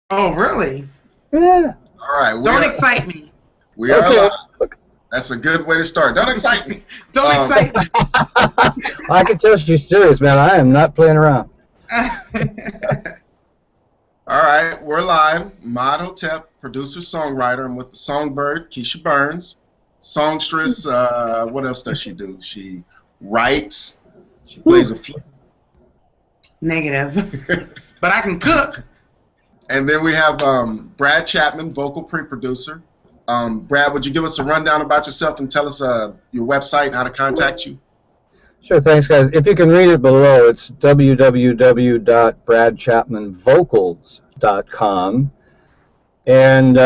Oh, really? Yeah. All right, Don't excite me. we are Okay. live. That's a good way to start. Don't excite me. Don't excite me. I can tell she's serious, man. I am not playing around. All right, we're live. Mod Hotep, producer, songwriter. I'm with the songbird, Keysha Burns. Songstress, what else does she do? She writes. She plays a flute. Negative. But I can cook. And then we have Brad Chapman, vocal pre-producer. Brad, would you give us a rundown about yourself and tell us your website and how to contact you? Sure, thanks, guys. If you can read it below, it's www.bradchapmanvocals.com. And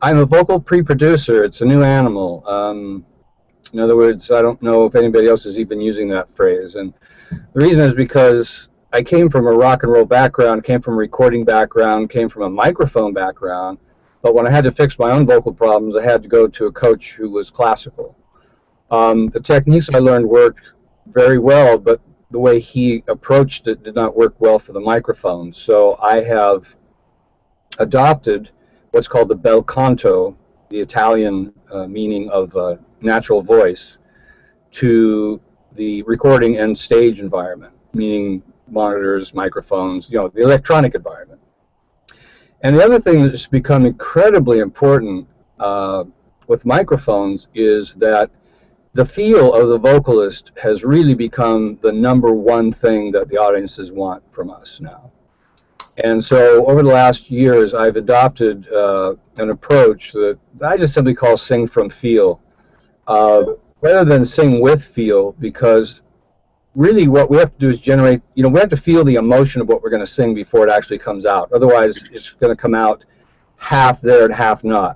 I'm a vocal pre-producer. It's a new animal. In other words, I don't know if anybody else is even using that phrase. And the reason is because I came from a rock and roll background, came from a recording background, came from a microphone background. But when I had to fix my own vocal problems, I had to go to a coach who was classical. The techniques I learned worked very well, but the way he approached it did not work well for the microphone. So I have adopted what's called the bel canto, the Italian meaning of natural voice, to the recording and stage environment, meaning monitors, microphones, the electronic environment. And the other thing that's become incredibly important with microphones is that the feel of the vocalist has really become the #1 thing that the audiences want from us now. And so over the last years, I've adopted an approach that I just simply call sing from feel, rather than sing with feel, because really what we have to do is generate, we have to feel the emotion of what we're going to sing before it actually comes out. Otherwise, it's going to come out half there and half not.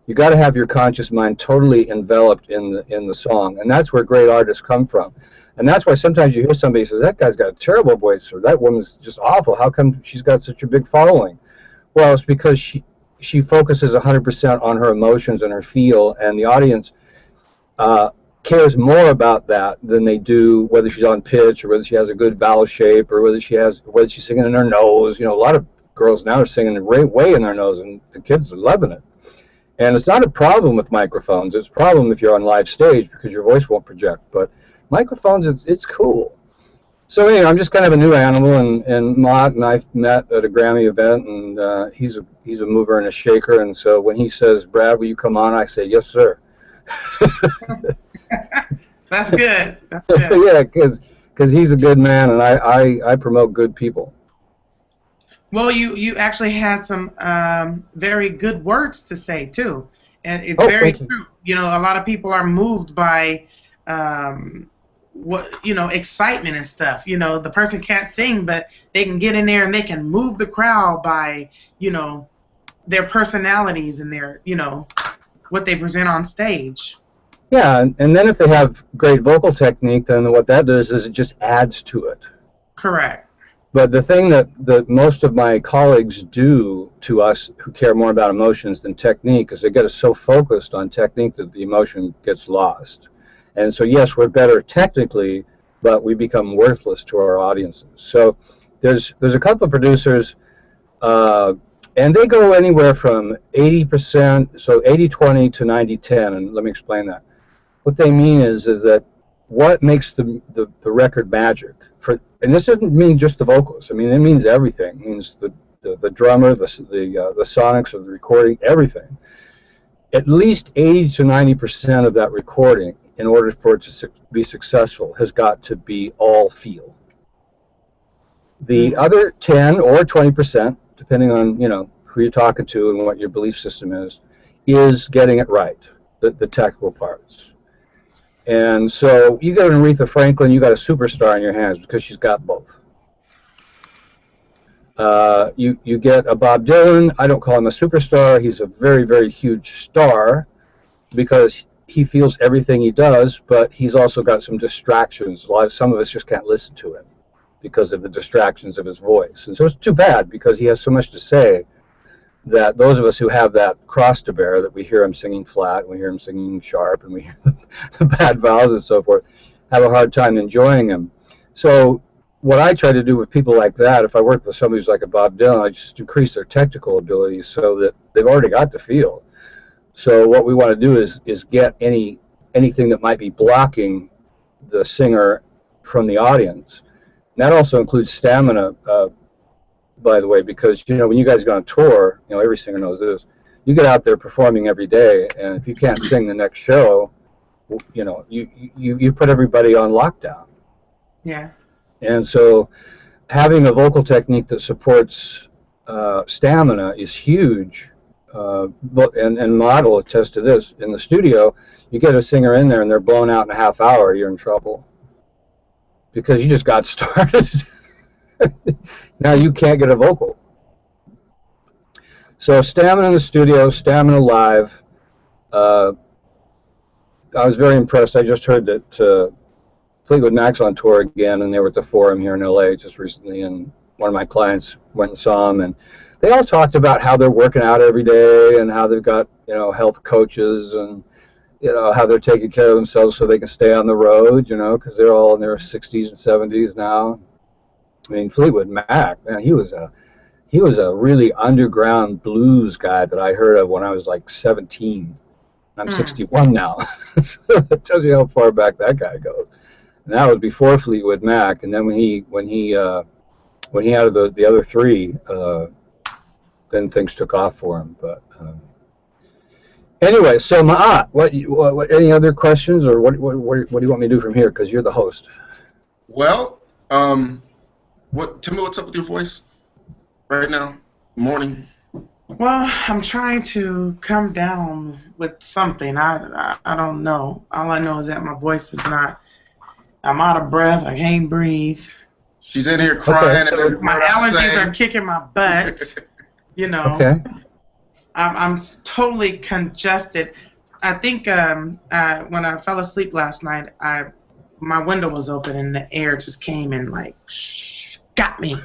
You got to have your conscious mind totally enveloped in the song, and that's where great artists come from. And that's why sometimes you hear somebody says, that guy's got a terrible voice, or that woman's just awful. How come she's got such a big following? Well, it's because she focuses 100% on her emotions and her feel, and the audience cares more about that than they do whether she's on pitch or whether she has a good vowel shape or whether she's singing in her nose. A lot of girls now are singing way in their nose, and the kids are loving it. And it's not a problem with microphones. It's a problem if you're on live stage because your voice won't project. But microphones, it's cool. So anyway, I'm just kind of a new animal, and Mott and I met at a Grammy event, and he's a mover and a shaker. And so when he says, "Brad, will you come on?" I say, "Yes, sir." That's good. That's good. Yeah, because he's a good man, and I promote good people. Well, you actually had some very good words to say too, and it's very true. A lot of people are moved by excitement and stuff. The person can't sing, but they can get in there and they can move the crowd by their personalities and their what they present on stage. Yeah, and then if they have great vocal technique, then what that does is it just adds to it. Correct. But the thing that most of my colleagues do to us who care more about emotions than technique is they get us so focused on technique that the emotion gets lost. And so, yes, we're better technically, but we become worthless to our audiences. So there's a couple of producers, and they go anywhere from 80%, so 80-20 to 90-10, and let me explain that. What they mean is that what makes the record magic, and this doesn't mean just the vocals. I mean, it means everything. It means the drummer, the sonics of the recording, everything. At least 80 to 90% of that recording, in order for it to be successful, has got to be all feel. The other 10 or 20%, depending on who you're talking to and what your belief system is getting it right, the technical parts. And so you got an Aretha Franklin, you got a superstar in your hands because she's got both. You get a Bob Dylan. I don't call him a superstar. He's a very, very huge star because he feels everything he does, but he's also got some distractions. Some of us just can't listen to him because of the distractions of his voice. And so it's too bad because he has so much to say that those of us who have that cross to bear, that we hear him singing flat, and we hear him singing sharp, and we hear the bad vowels and so forth, have a hard time enjoying him. So what I try to do with people like that, if I work with somebody who's like a Bob Dylan, I just increase their technical abilities so that they've already got the feel. So what we want to do is get anything that might be blocking the singer from the audience. And that also includes stamina, by the way, because when you guys go on tour, every singer knows this. You get out there performing every day, and if you can't sing the next show, you put everybody on lockdown. Yeah. And so having a vocal technique that supports stamina is huge. And Model attests to this. In the studio, you get a singer in there and they're blown out in a half hour, you're in trouble. Because you just got started. Now you can't get a vocal. So stamina in the studio, stamina live. I was very impressed. I just heard that Fleetwood Mac's on tour again, and they were at the Forum here in LA just recently, and one of my clients went and saw them, and they all talked about how they're working out every day and how they've got health coaches and how they're taking care of themselves so they can stay on the road, because they're all in their 60s and 70s now. I mean, Fleetwood Mac, man, he was a really underground blues guy that I heard of when I was like 17. I'm 61 now, so that tells you how far back that guy goes. And that was before Fleetwood Mac, and then when he added the other three, then things took off for him. But anyway, so Ma'at, what any other questions, or what do you want me to do from here? Because you're the host. Well, tell me what's up with your voice right now, morning. Well, I'm trying to come down with something. I don't know. All I know is that my voice is not. I'm out of breath. I can't breathe. She's in here crying. Okay. And my allergies are kicking my butt. Okay. I'm totally congested. I think when I fell asleep last night, my window was open and the air just came and got me.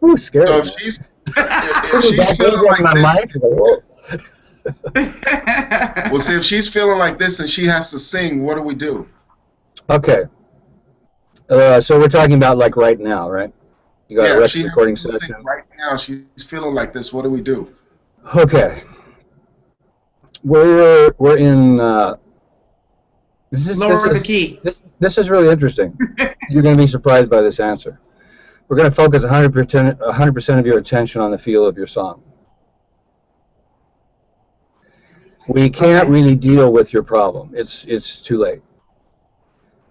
Ooh, scary. So if she's feeling like this, well, see, if she's feeling like this and she has to sing, what do we do? Okay. So we're talking about like right now, right? You got a recording session. Right now, she's feeling like this. What do we do? Okay. We're in. Lower the key. This is really interesting. You're going to be surprised by this answer. We're going to focus 100% of your attention on the feel of your song. We can't really deal with your problem. It's too late.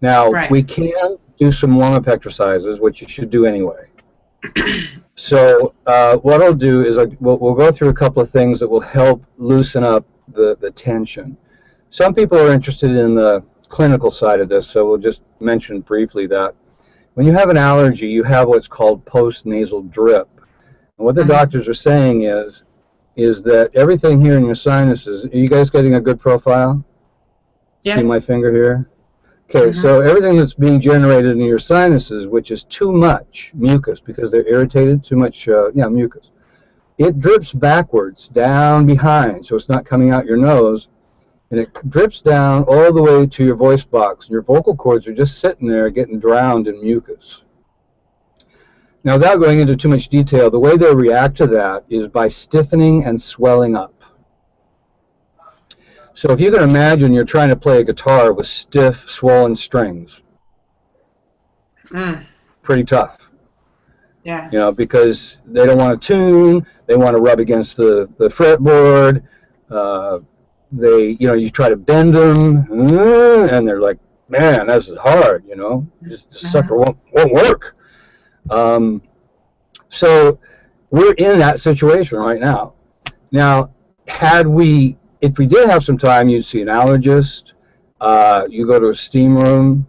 Now, we can do some warm-up exercises, which you should do anyway. So what I'll do is we'll go through a couple of things that will help loosen up the tension. Some people are interested in the clinical side of this, so we'll just mention briefly that when you have an allergy, you have what's called post-nasal drip. And what the doctors are saying is that everything here in your sinuses, are you guys getting a good profile? Yeah. See my finger here? Okay, so everything that's being generated in your sinuses, which is too much mucus because they're irritated, too much mucus, it drips backwards down behind, so it's not coming out your nose, and it drips down all the way to your voice box, and your vocal cords are just sitting there getting drowned in mucus. Now, without going into too much detail, the way they react to that is by stiffening and swelling up. So if you can imagine you're trying to play a guitar with stiff, swollen strings, pretty tough. Yeah. Because they don't want to tune, they want to rub against the fretboard. You try to bend them, and they're like, man, this is hard. This sucker won't work. So we're in that situation right now. Now, if we did have some time, you'd see an allergist. You go to a steam room.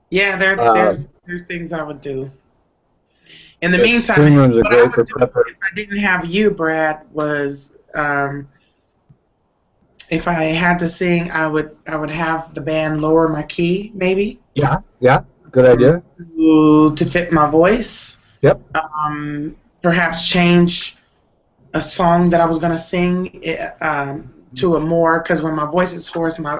Yeah, there's things I would do. In the meantime, steam rooms are what great I for would do prepper. if I didn't have you, Brad, was if I had to sing, I would have the band lower my key, maybe. Yeah, good idea. To fit my voice. Yep. Perhaps change a song that I was going to sing to a more, because when my voice is hoarse, my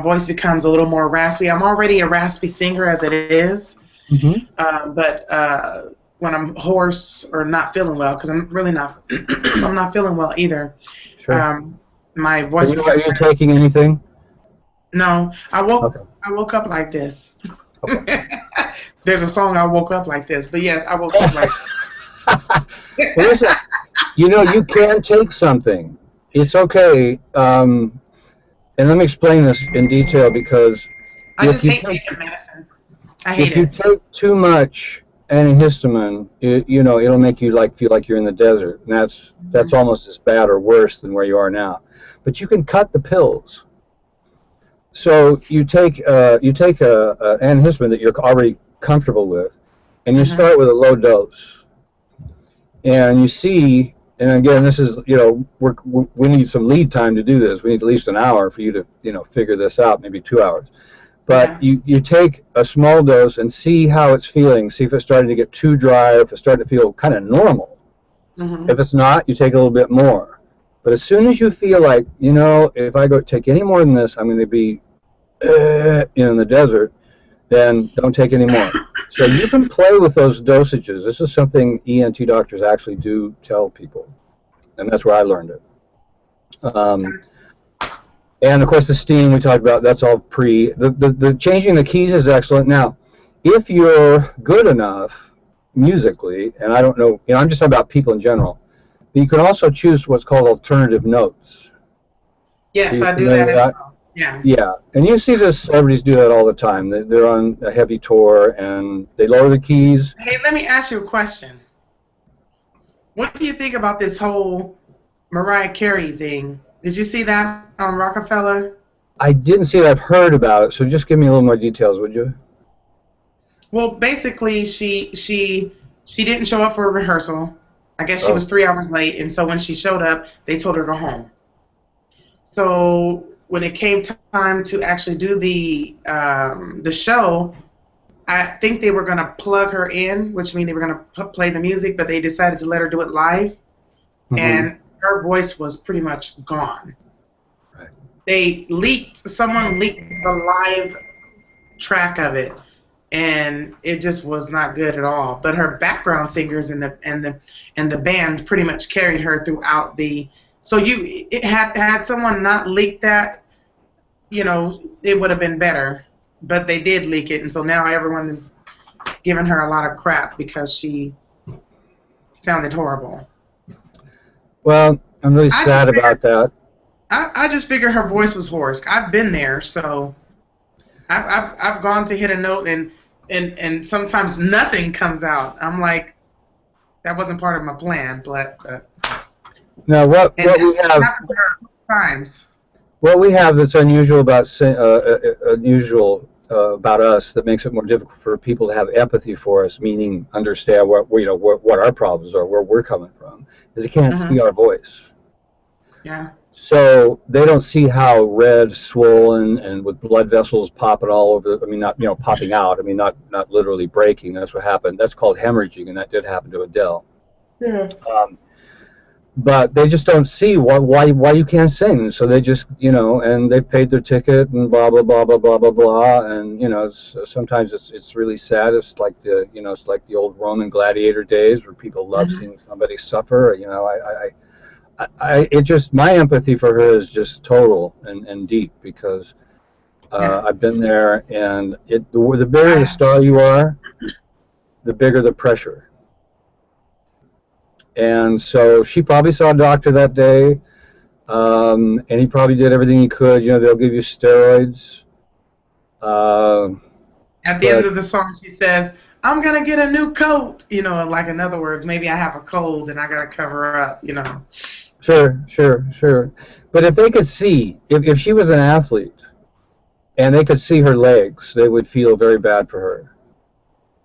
voice becomes a little more raspy. I'm already a raspy singer as it is, Mm-hmm. But when I'm hoarse or not feeling well, because I'm really not, I'm not feeling well either. Sure. My voice. Are you taking anything? No, Okay. I woke up like this. Okay. There's a song I woke up like this, but yes, I woke up like. Well, listen, you can take something. It's okay. And let me explain this in detail because I if just you hate take taking medicine. I hate if you it. take too much antihistamine, it'll make you feel like you're in the desert, and that's almost as bad or worse than where you are now. But you can cut the pills. So you take a antihistamine that you're already comfortable with, and you Mm-hmm. start with a low dose, and you see. And again, this is we need some lead time to do this. We need at least an hour for you to figure this out, maybe 2 hours. But Yeah. you take a small dose and see how it's feeling. See if it's starting to get too dry, or if it's starting to feel kind of normal. Mm-hmm. If it's not, you take a little bit more. But as soon as you feel like, if I go take any more than this, I'm going to be, in the desert, then don't take any more. So you can play with those dosages. This is something ENT doctors actually do tell people, and that's where I learned it. And of course, the steam we talked about, that's all pre. The changing the keys is excellent. Now, if you're good enough musically, and I don't know, I'm just talking about people in general, you can also choose what's called alternative notes. Are Yes, you I do familiar that with as that? well. Yeah. Yeah, and you see this, celebrities do that all the time. They're on a heavy tour, and they lower the keys. Hey, let me ask you a question. What do you think about this whole Mariah Carey thing? Did you see that on Rockefeller? I didn't see it. I've heard about it, so just give me a little more details, would you? Well, basically, she didn't show up for a rehearsal. I guess she was Oh. 3 hours late, and so when she showed up, they told her to go home. So when it came time to actually do the show, I think they were gonna plug her in, which means they were gonna play the music, but they decided to let her do it live, Mm-hmm. and her voice was pretty much gone. Right. Someone leaked the live track of it, and it just was not good at all. But her background singers and the band pretty much carried her throughout the. So had someone not leaked that, it would have been better. But they did leak it, and so now everyone is giving her a lot of crap because she sounded horrible. Well, I'm really I just sad figured about that. I just figured her voice was hoarse. I've been there, so I've gone to hit a note and sometimes nothing comes out. I'm like, that wasn't part of my plan, but Now, what and what we it's have happened to her times. what we have that's unusual about us, that makes it more difficult for people to have empathy for us, meaning understand what our problems are, where we're coming from, is they can't Hmm. see our voice. Yeah. So they don't see how red, swollen, and with blood vessels popping all over. I mean, not popping out. I mean, not literally breaking. That's what happened. That's called hemorrhaging, and that did happen to Adele. Yeah. But they just don't see why you can't sing. So they just and they paid their ticket and blah blah blah blah blah blah blah. And sometimes it's really sad. It's like the old Roman gladiator days where people love Hmm. seeing somebody suffer. It just, my empathy for her is just total and deep, because Yeah. I've been there, and the bigger the I, star you are, the bigger the pressure. And so she probably saw a doctor that day, and he probably did everything he could. They'll give you steroids, at the end but of the song, she says, "I'm gonna get a new coat." Like in other words, maybe I have a cold and I gotta cover up. sure. But if they could see, if she was an athlete and they could see her legs, they would feel very bad for her.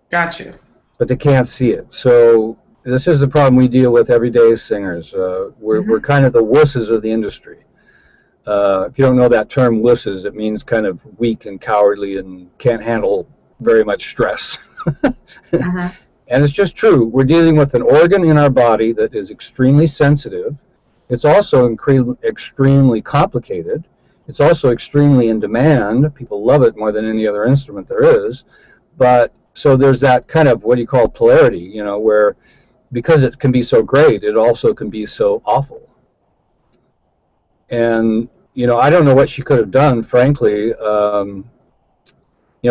Gotcha. But they can't see it. So this is the problem we deal with every day as singers. We're Hmm. kind of the wusses of the industry. If you don't know that term, wusses, it means kind of weak and cowardly and can't handle very much stress. Hmm. And it's just true. We're dealing with an organ in our body that is extremely sensitive. It's also extremely complicated. It's also extremely in demand. People love it more than any other instrument there is. But so there's that kind of, what do you call, polarity, you know, where because it can be so great, it also can be so awful. And, you know, I don't know what she could have done, frankly. You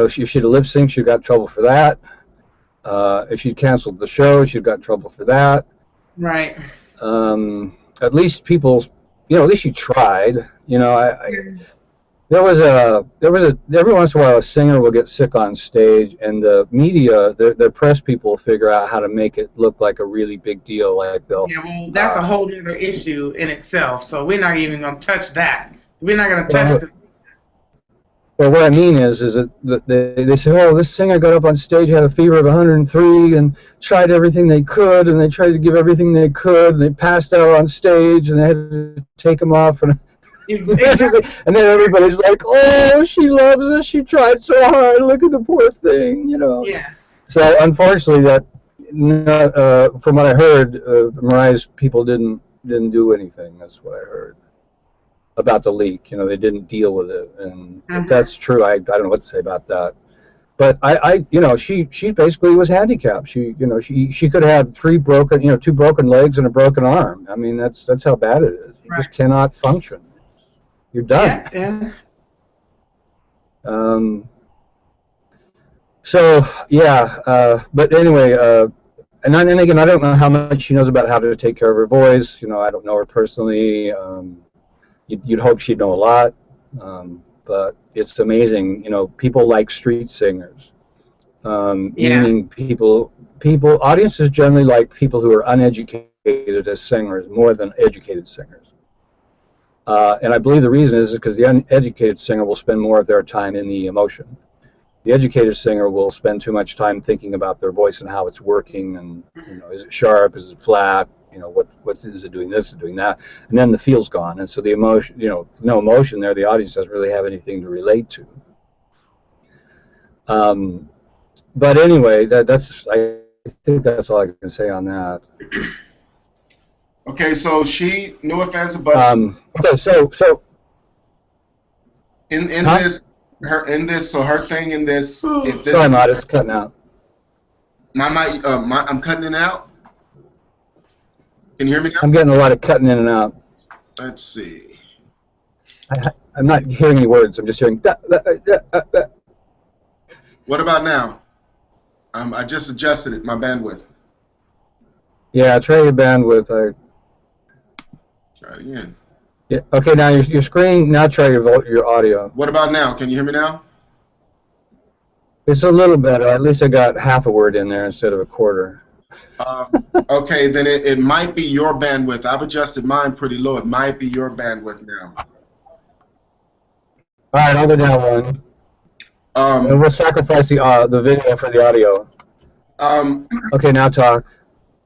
know, if she'd have lip synced, she'd got in trouble for that. If she'd canceled the show, she'd got in trouble for that. Right. At least people, you know, at least she tried. You know, there was every once in a while a singer will get sick on stage, and the media, their press people will figure out how to make it look like a really big deal. Like they'll. Yeah, well, that's a whole other issue in itself. So we're not even going to touch that. We're not going to touch the. Well, what I mean is that they say, oh, this singer got up on stage, had a fever of 103, and tried everything they could, and they tried to give everything they could, and they passed out on stage, and they had to take them off, and and then everybody's like, oh, she loves us, she tried so hard, look at the poor thing, you know. Yeah. So unfortunately, from what I heard, Mariah's people didn't do anything. That's what I heard about the leak. You know, they didn't deal with it, and if that's true, I don't know what to say about that. But I you know, she basically was handicapped. She, you know, she could have 2 broken legs and a broken arm. I mean, that's how bad it is. You just cannot function. You're done. Yeah. So yeah, but anyway, and again, I don't know how much she knows about how to take care of her voice. You know, I don't know her personally. You'd hope she'd know a lot, but it's amazing. You know, people like street singers, meaning audiences generally like people who are uneducated as singers more than educated singers. And I believe the reason is because the uneducated singer will spend more of their time in the emotion. The educated singer will spend too much time thinking about their voice and how it's working, and you know, is it sharp, is it flat, you know, what is it doing this, doing that, and then the feel's gone, and so the emotion, you know, no emotion there, the audience doesn't really have anything to relate to. But anyway, I think that's all I can say on that. Okay, so no offense, but okay, so in this, so her thing in this, if this, sorry, Matt, it's cutting out. I'm cutting it out. Can you hear me now? I'm getting a lot of cutting in and out. Let's see. I'm not hearing any words. I'm just hearing. What about now? I just adjusted it, my bandwidth. Yeah, try your bandwidth. Try it again. Yeah. Okay, now your screen. Now try your audio. What about now? Can you hear me now? It's a little better. At least I got half a word in there instead of a quarter. Okay, then it might be your bandwidth. I've adjusted mine pretty low. It might be your bandwidth now. All right, I'll go down one. And we'll sacrifice the video for the audio. Okay, now talk.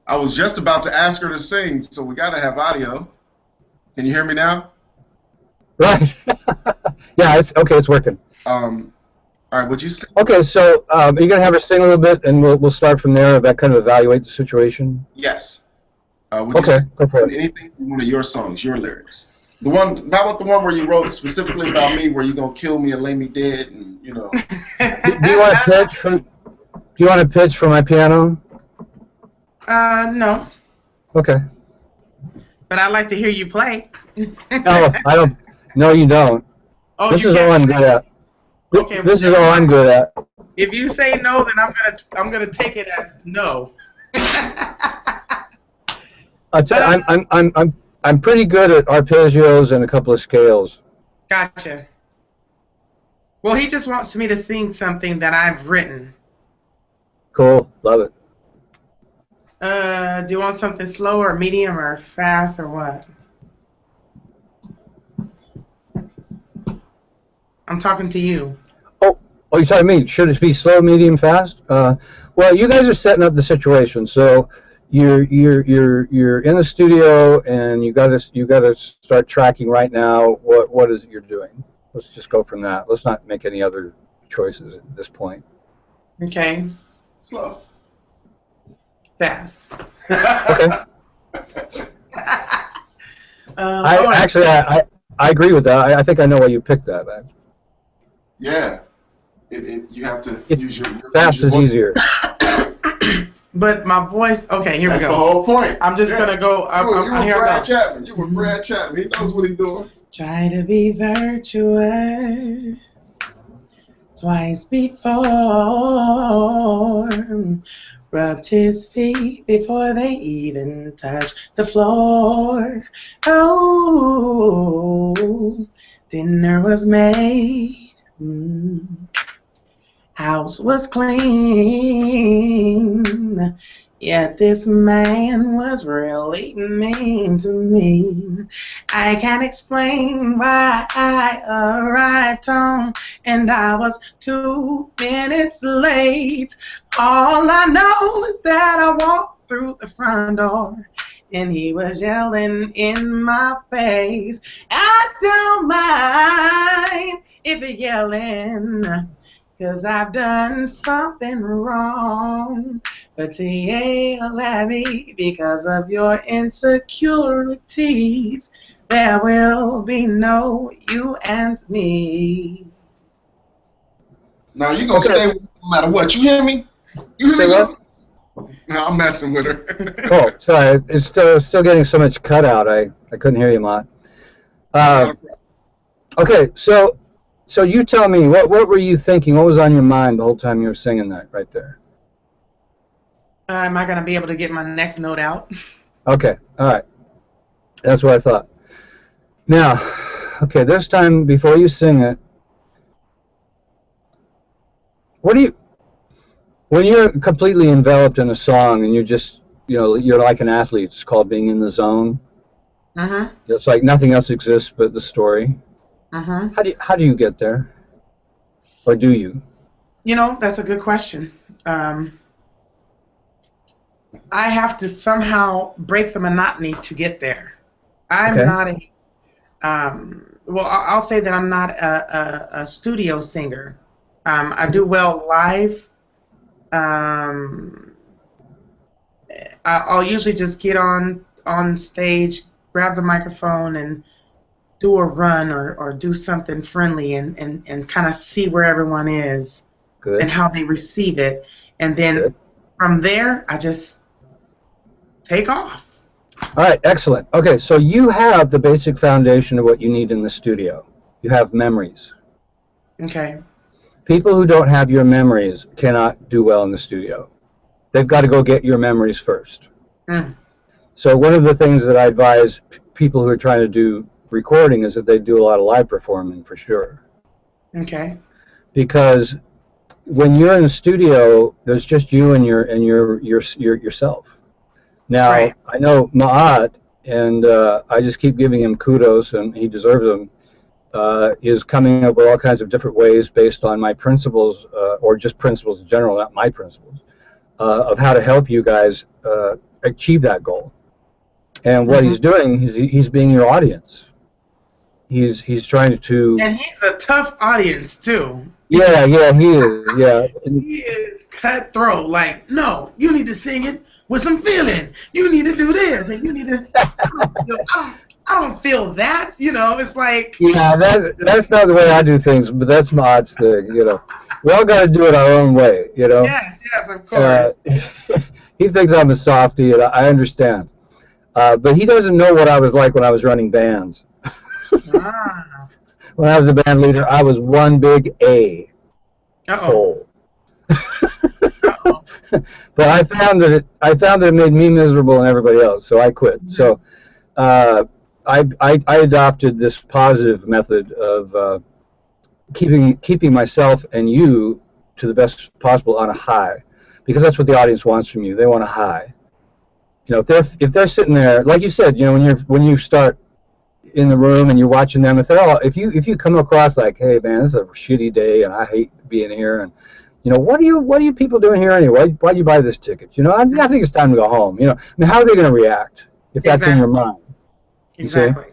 I was just about to ask her to sing, so we got to have audio. Can you hear me now? Right. Yeah, it's working. All right, would you sing? Okay, so are you gonna have her sing a little bit, and we'll start from there. That kind of evaluate the situation. Yes. Would okay, you go for it. Anything from one of your songs, your lyrics. The one, how about the one where you wrote specifically about me, where you're gonna kill me and lay me dead, and you know. Do you want to pitch from? Do you want to pitch for my piano? No. Okay. But I'd like to hear you play. No, I don't. No, you don't. Oh, this you is all I'm good at. Okay. This is all I'm good at. If you say no, then I'm gonna take it as no. I'm pretty good at arpeggios and a couple of scales. Gotcha. Well, he just wants me to sing something that I've written. Cool, love it. Do you want something slow or medium or fast or what? I'm talking to you. Oh, you're talking to me. Should it be slow, medium, fast? Well, you guys are setting up the situation. So you're in the studio, and you gotta start tracking right now. What is it you're doing? Let's just go from that. Let's not make any other choices at this point. Okay. Slow. Fast. Okay. I agree with that. I think I know why you picked that. Yeah. You have to use your fast is easier. But my voice, okay, here we go. That's the whole point. I'm just gonna go. You were Brad Chapman. You were Brad Chapman. He knows what he's doing. Try to be virtuous twice before. Rubbed his feet before they even touched the floor. Oh, dinner was made. House was clean. Yet this man was really mean to me. I can't explain why I arrived home and I was 2 minutes late. All I know is that I walked through the front door and he was yelling in my face. I don't mind if you're yelling, 'cause I've done something wrong. But to yell at me because of your insecurities, there will be no you and me. Now you're going to stay with me no matter what. You hear me? You hear me? No, I'm messing with her. Oh, sorry. It's still getting so much cut out. I couldn't hear you, Mott. Okay, so you tell me, what were you thinking? What was on your mind the whole time you were singing that right there? Am I going to be able to get my next note out? Okay, all right. That's what I thought. Now, okay, this time before you sing it, when you're completely enveloped in a song and you're just, you're like an athlete, it's called being in the zone. Mm-hmm. It's like nothing else exists but the story. Mm-hmm. How do you get there? Or do you? That's a good question. I have to somehow break the monotony to get there. I'm not I'll say that I'm not a studio singer. I do well live. I'll usually just get on stage, grab the microphone, and do a run or do something friendly and kind of see where everyone is. Good. And how they receive it. And then Good. From there, I just take off. All right, excellent. Okay, so you have the basic foundation of what you need in the studio. You have memories. Okay. People who don't have your memories cannot do well in the studio. They've got to go get your memories first. Mm. So one of the things that I advise people who are trying to do recording is that they do a lot of live performing for sure. Okay. Because when you're in the studio, there's just you and yourself. Now, right. I know Ma'at, and I just keep giving him kudos, and he deserves them, is coming up with all kinds of different ways based on my principles, or just principles in general, not my principles, of how to help you guys achieve that goal. And what he's doing is he's being your audience. He's trying to. And he's a tough audience too. Yeah, he is. Yeah. He is cutthroat. Like, no, you need to sing it with some feeling. You need to do this, and you need to. I don't feel that. It's like. Yeah, that's not the way I do things, but that's Maud's thing. We all got to do it our own way. Yes, of course. He thinks I'm a softie, and I understand. But he doesn't know what I was like when I was running bands. When I was a band leader, I was one big A. Hole. But I found that it made me miserable and everybody else, so I quit. So I adopted this positive method of keeping myself and you to the best possible on a high, because that's what the audience wants from you. They want a high. If they're sitting there, like you said, when you start in the room and you're watching them, if you come across like, hey man, this is a shitty day and I hate being here, and what are you people doing here anyway? Why'd you buy this ticket? I think it's time to go home. How are they going to react if that's in your mind? Exactly. See?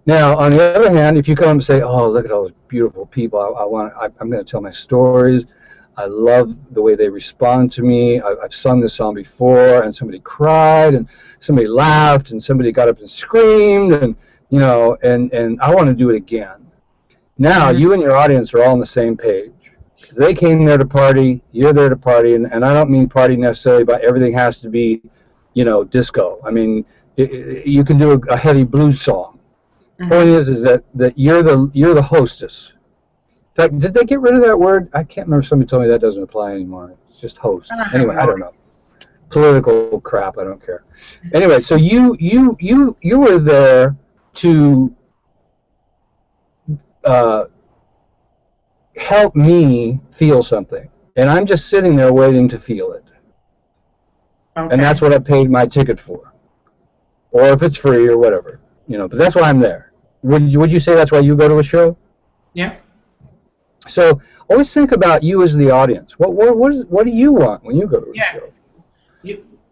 Now, on the other hand, if you come and say, oh, look at all those beautiful people, I'm going to tell my stories. I love the way they respond to me. I've sung this song before, and somebody cried, and somebody laughed, and somebody got up and screamed, and and I want to do it again. Now, you and your audience are all on the same page. 'Cause they came there to party, you're there to party, and I don't mean party necessarily by everything has to be, disco. I mean, you can do a heavy blues song. Point is that you're the hostess. In fact, did they get rid of that word? I can't remember. Somebody told me that doesn't apply anymore. It's just host. Anyway, I don't know. Political crap. I don't care. Anyway, so you were there to help me feel something, and I'm just sitting there waiting to feel it. Okay. And that's what I paid my ticket for, or if it's free or whatever, But that's why I'm there. Would you say that's why you go to a show? Yeah. So always think about you as the audience. What do you want when you go to a show?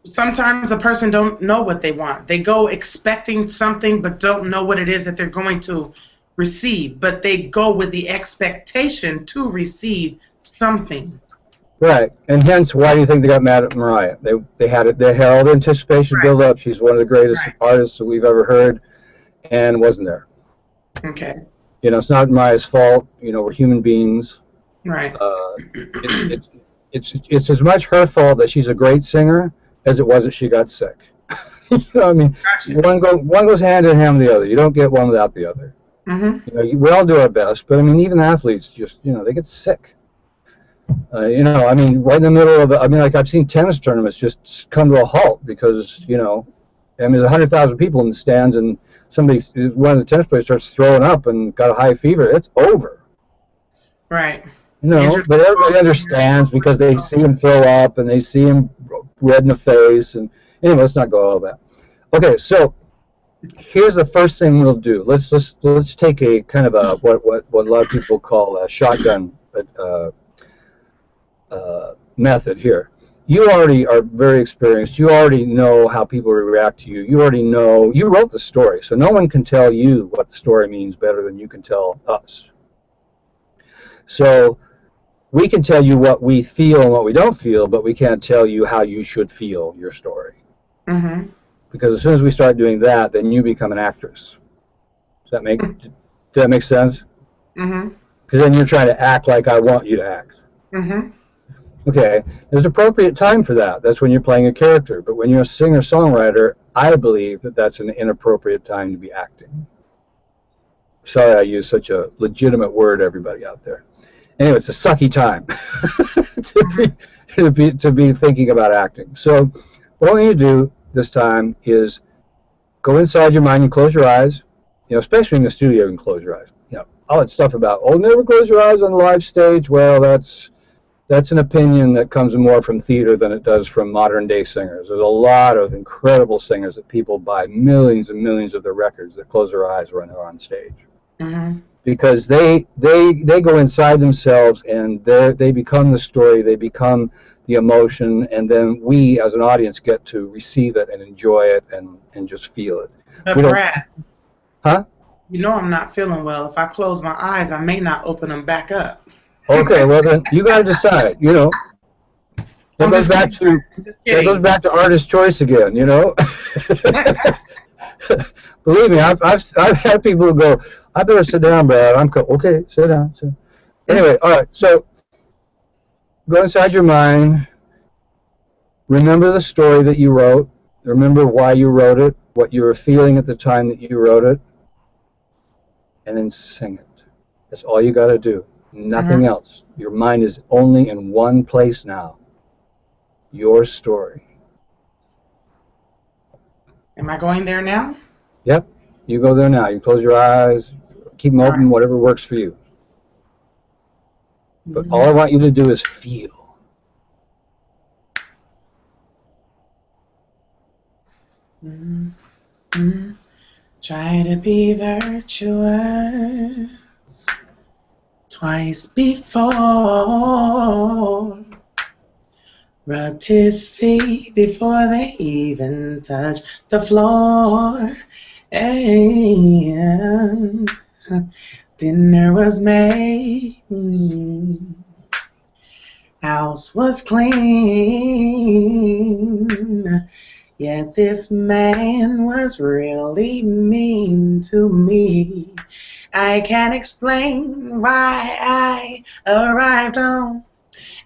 Sometimes a person don't know what they want. They go expecting something but don't know what it is that they're going to receive. But they go with the expectation to receive something. Right, and hence why do you think they got mad at Mariah? They had all the anticipation build up. She's one of the greatest artists that we've ever heard, and wasn't there. Okay. It's not Mariah's fault. We're human beings. Right. It's as much her fault that she's a great singer as it was that she got sick. I mean, gotcha. One goes hand in hand with the other. You don't get one without the other. Mm-hmm. We all do our best, but I mean, even athletes just, they get sick. I mean, right in the middle of like I've seen tennis tournaments just come to a halt because, there's 100,000 people in the stands and one of the tennis players starts throwing up and got a high fever. It's over. Right. But everybody understands because they see him throw up and they see him red in the face. And anyway, let's not go all that. Okay, so here's the first thing we'll do. Let's take a kind of a what a lot of people call a shotgun method here. You already are very experienced. You already know how people react to you. You already know. You wrote the story, so no one can tell you what the story means better than you can tell us. So we can tell you what we feel and what we don't feel, but we can't tell you how you should feel your story. Mm-hmm. Because as soon as we start doing that, then you become an actress. Does that make sense? Mm-hmm. Because then you're trying to act like I want you to act. Mm-hmm. Okay, there's appropriate time for that. That's when you're playing a character. But when you're a singer-songwriter, I believe that that's an inappropriate time to be acting. Sorry I use such a legitimate word, everybody out there. Anyway, it's a sucky time to be thinking about acting. So what I want you to do this time is go inside your mind and close your eyes. Especially in the studio, you can close your eyes. All that stuff about, never close your eyes on the live stage. Well, that's an opinion that comes more from theater than it does from modern day singers. There's a lot of incredible singers that people buy millions and millions of their records that close their eyes when they're on stage. Mm-hmm. Because they go inside themselves and they become the story, they become the emotion, and then we as an audience get to receive it and enjoy it and just feel it. But Brad, huh? I'm not feeling well. If I close my eyes, I may not open them back up. Okay, well then you got to decide. That goes back to artist choice again. Believe me, I've had people who go, I better sit down, Brad. Okay, sit down. Anyway, all right. So go inside your mind. Remember the story that you wrote. Remember why you wrote it, what you were feeling at the time that you wrote it, and then sing it. That's all you got to do. Nothing else. Your mind is only in one place now. Your story. Am I going there now? Yep. You go there now. You close your eyes. Keep them open, whatever works for you. But all I want you to do is feel. Try to be virtuous twice before. Rubbed his feet before they even touched the floor. And dinner was made. House was clean. Yet this man was really mean to me. I can't explain why I arrived home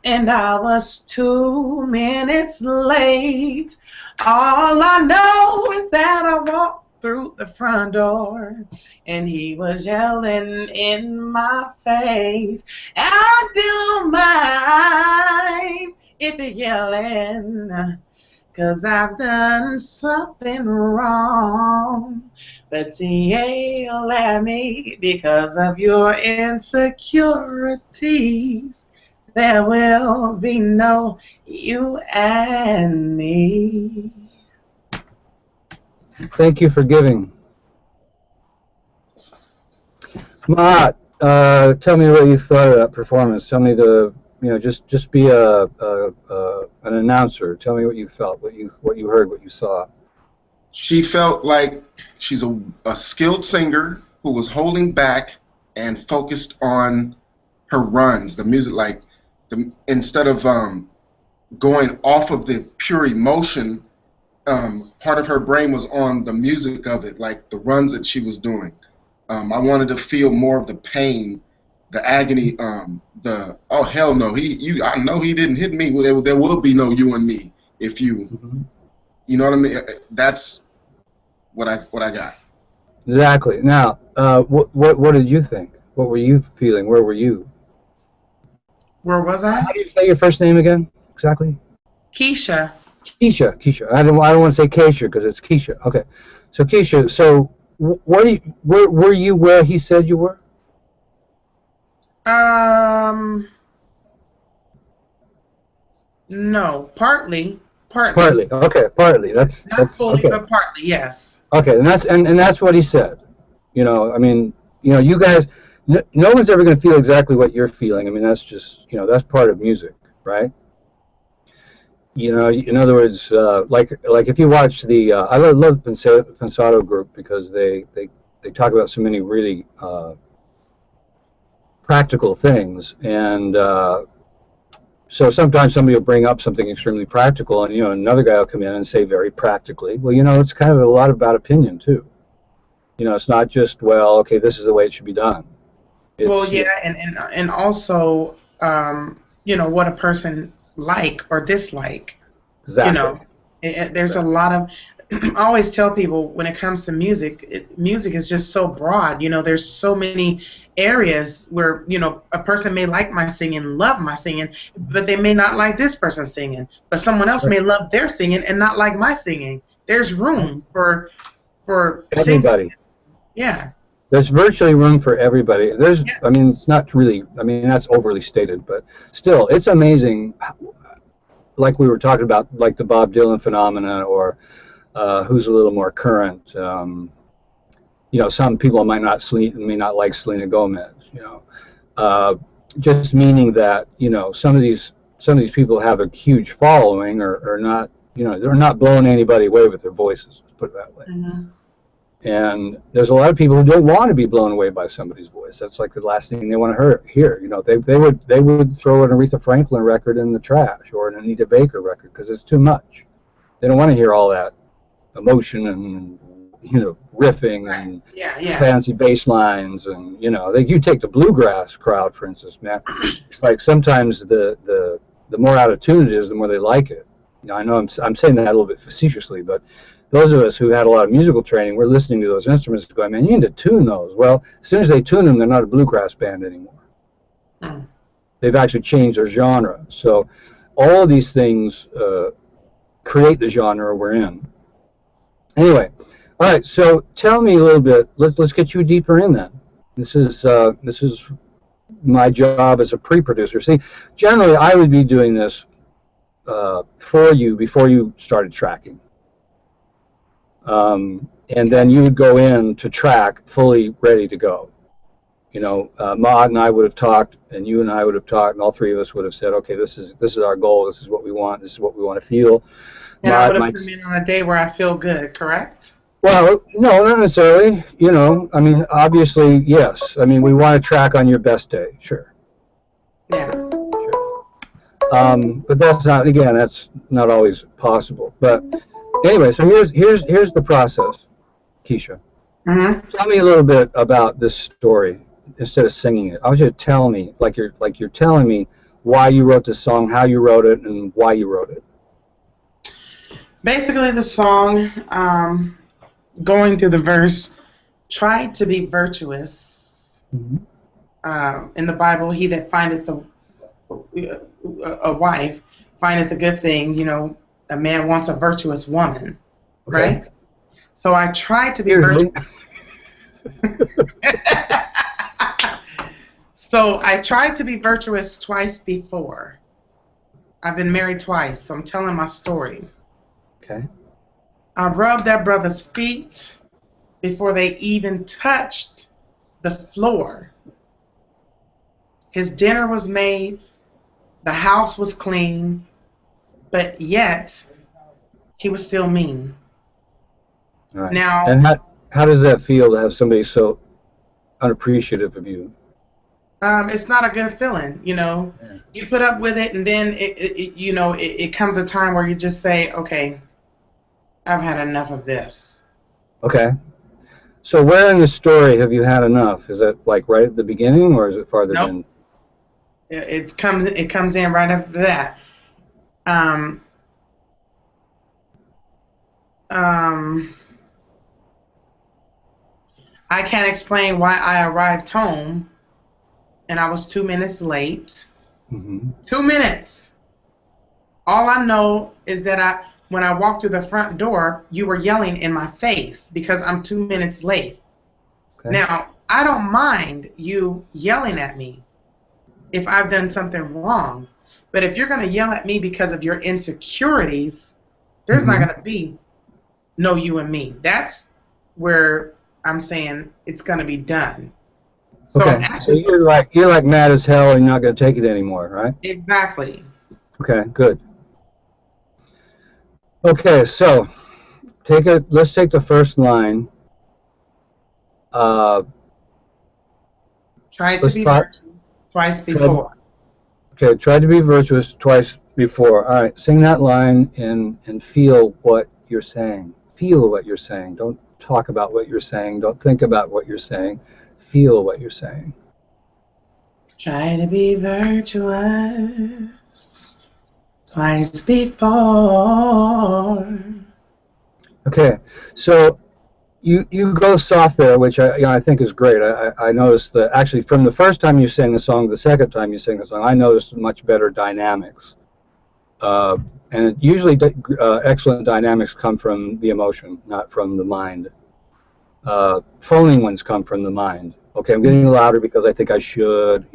and I was 2 minutes late. All I know is that I walked through the front door and he was yelling in my face. I don't mind if you're yelling, 'cause I've done something wrong. But you yell at me because of your insecurities. There will be no you and me. Thank you for giving. Mahat, tell me what you thought of that performance. Tell me just be an announcer. Tell me what you felt, what you heard, what you saw. She felt like she's a skilled singer who was holding back and focused on her runs, the music, like instead of going off of the pure emotion, part of her brain was on the music of it, like the runs that she was doing. I wanted to feel more of the pain, the agony, oh hell no, I know he didn't hit me. There will be no you and me if you, you know what I mean. That's what I got. Exactly. Now, what did you think? What were you feeling? Where were you? Where was I? How do you say your first name again? Exactly. Keysha. Keysha. I don't want to say Keysha because it's Keysha. Okay. So Keysha. So where were you where he said you were? No, partly. Partly. Okay. Partly. That's fully, okay. but partly, yes. Okay, and that's what he said. I mean, you guys, no one's ever going to feel exactly what you're feeling. I mean, that's just, that's part of music, right? In other words, like if you watch I love the Pensato group because they talk about so many really practical things, and so sometimes somebody will bring up something extremely practical, and another guy will come in and say very practically, well, it's kind of a lot about opinion too. It's not just, well, okay, this is the way it should be done. Well, yeah, and also, what a person like or dislike. Exactly. There's a lot of. I always tell people when it comes to music, music is just so broad. There's so many areas where a person may like my singing, love my singing, but they may not like this person singing. But someone else may love their singing and not like my singing. There's room for everybody. Singing. Yeah. There's virtually room for everybody. I mean, it's not really. I mean, that's overly stated, but still, it's amazing. Like we were talking about, like the Bob Dylan phenomena, or who's a little more current. Some people may not like Selena Gomez. Just meaning that some of these people have a huge following, or not. They're not blowing anybody away with their voices. Let's put it that way. Mm-hmm. And there's a lot of people who don't want to be blown away by somebody's voice. That's like the last thing they want to hear. They would throw an Aretha Franklin record in the trash or an Anita Baker record because it's too much. They don't want to hear all that emotion and riffing and fancy bass lines and you take the bluegrass crowd, for instance, man. It's like sometimes the more out of tune it is, the more they like it. I know I'm saying that a little bit facetiously, but those of us who had a lot of musical training, we're listening to those instruments going, man, you need to tune those. Well, as soon as they tune them, they're not a bluegrass band anymore. They've actually changed their genre. So all of these things create the genre we're in. Anyway, all right, so tell me a little bit. Let's get you deeper in then. This is my job as a pre-producer. See, generally I would be doing this for you before you started tracking. And then you would go in to track fully ready to go. Maud and I would have talked, and you and I would have talked, and all three of us would have said, okay, this is our goal, this is what we want, this is what we want to feel. And I would have come in on a day where I feel good, correct? Well, no, not necessarily. I mean, obviously, yes. I mean, we want to track on your best day, sure. Yeah. Sure. But that's not always possible. But Anyway, so here's the process, Keysha. Mm-hmm. Tell me a little bit about this story instead of singing it. I want you to tell me, like you're telling me, why you wrote this song, how you wrote it, and why you wrote it. Basically, the song, going through the verse, tried to be virtuous. Mm-hmm. In the Bible, he that findeth a wife findeth a good thing. You know, a man wants a virtuous woman, Okay. right? So I tried to be Usually. virtuous. So I tried to be virtuous twice before. I've been married twice, so I'm telling my story. Okay. I rubbed that brother's feet before they even touched the floor. His dinner was made, the house was clean, but yet he was still mean. All right. Now, And how does that feel to have somebody so unappreciative of you? it's not a good feeling, you know. Yeah. You put up with it, and then it comes a time where you just say, okay, I've had enough of this. Okay. So where in the story have you had enough? Is it like right at the beginning, or is it farther Nope. in? It comes in right after that. Um, um, I can't explain why I arrived home and I was 2 minutes late. Mm-hmm. 2 minutes. All I know is that when I walked through the front door, you were yelling in my face because I'm 2 minutes late. Okay. Now, I don't mind you yelling at me if I've done something wrong. But if you're going to yell at me because of your insecurities, there's not going to be no you and me. That's where I'm saying it's going to be done. So Okay. actually, So you're like mad as hell and you're not going to take it anymore, right? exactly. Okay. Good. Okay. So let's take the first line. Tried to Let's be try. virtuous twice before. Okay. Tried to be virtuous twice before. All right. Sing that line and feel what you're saying. Feel what you're saying. Don't talk about what you're saying. Don't think about what you're saying. Feel what you're saying. Try to be virtuous twice before. Okay. So you go soft there, which I think is great. I noticed that actually from the first time you sang the song, the second time you sang the song, I noticed much better dynamics. And usually excellent dynamics come from the emotion, not from the mind. Phoning ones come from the mind. Okay, I'm getting louder because I think I should,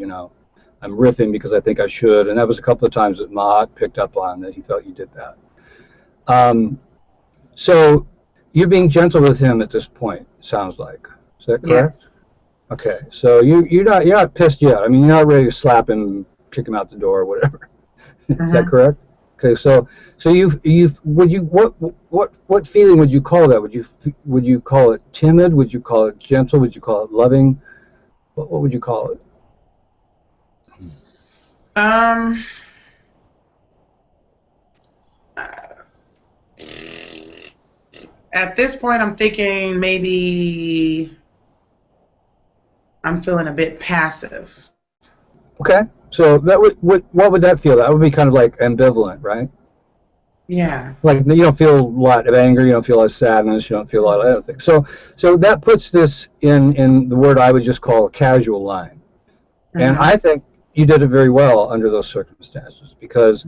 I'm riffing because I think I should. And that was a couple of times that Mahat picked up on that he felt you did that. So you're being gentle with him at this point, sounds like. Is that correct? Yes. Okay, so you're not pissed yet. I mean, you're not ready to slap him, kick him out the door, or whatever. Is that correct? Okay, so what feeling would you call that? Would you call it timid? Would you call it gentle? Would you call it loving? What would you call it? At this point, I'm thinking maybe I'm feeling a bit passive. Okay, so what would that feel? That would be kind of like ambivalent, right? Yeah. Like you don't feel a lot of anger, you don't feel a lot of sadness, you don't feel a lot of other things. So that puts this in the word I would just call a casual line. And I think you did it very well under those circumstances because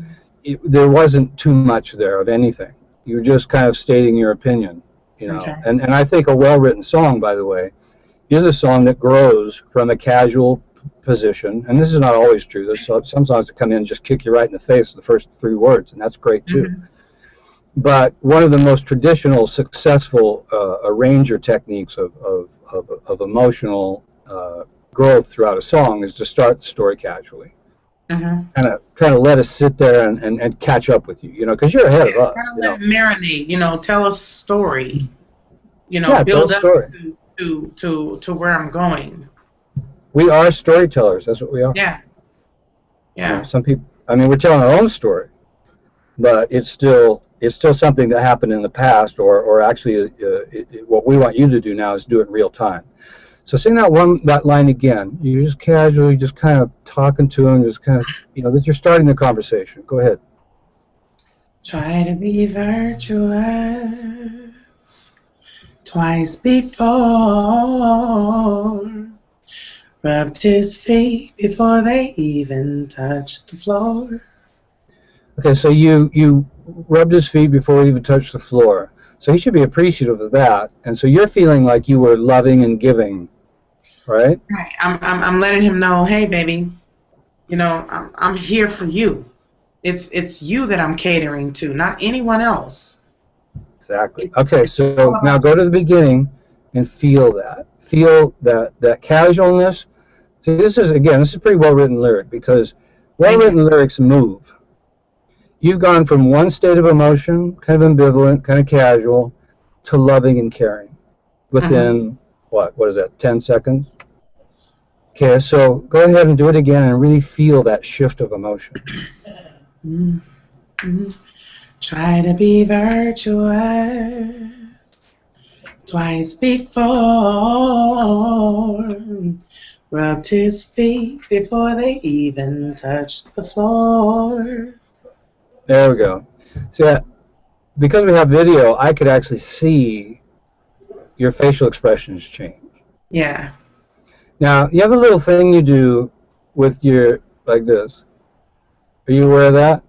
there wasn't too much there of anything. You were just kind of stating your opinion, Okay. And I think a well-written song, by the way, is a song that grows from a casual position. And this is not always true. There's some songs that come in and just kick you right in the face with the first three words, and that's great too. But one of the most traditional, successful arranger techniques of emotional growth throughout a song is to start the story casually. Kind of let us sit there and catch up with you, because you're ahead of us. Kind of let it marinate, tell a story, Yeah, build tell a up story. to where I'm going. We are storytellers. That's what we are. Yeah. Yeah. Some people, I mean, we're telling our own story, but it's still it's still something that happened in the past, or actually what we want you to do now is do it in real time. So sing that line again. You're just casually, just kind of talking to him, just kind of, that you're starting the conversation. Go ahead. Try to be virtuous twice before. Rubbed his feet before they even touched the floor. Okay, so you rubbed his feet before he even touched the floor. So he should be appreciative of that. And so you're feeling like you were loving and giving, right? Right. I'm letting him know, hey, baby, I'm here for you. It's you that I'm catering to, not anyone else. Exactly. Okay, so now go to the beginning and feel that. Feel that casualness. See, this is a pretty well-written lyric, because well-written lyrics move. You've gone from one state of emotion, kind of ambivalent, kind of casual, to loving and caring within, what is that, 10 seconds? Okay, so go ahead and do it again and really feel that shift of emotion. Try to be virtuous twice before. Rubbed his feet before they even touched the floor. There we go. See, because we have video, I could actually see your facial expressions change. Yeah. Now, you have a little thing you do with your, like this. Are you aware of that?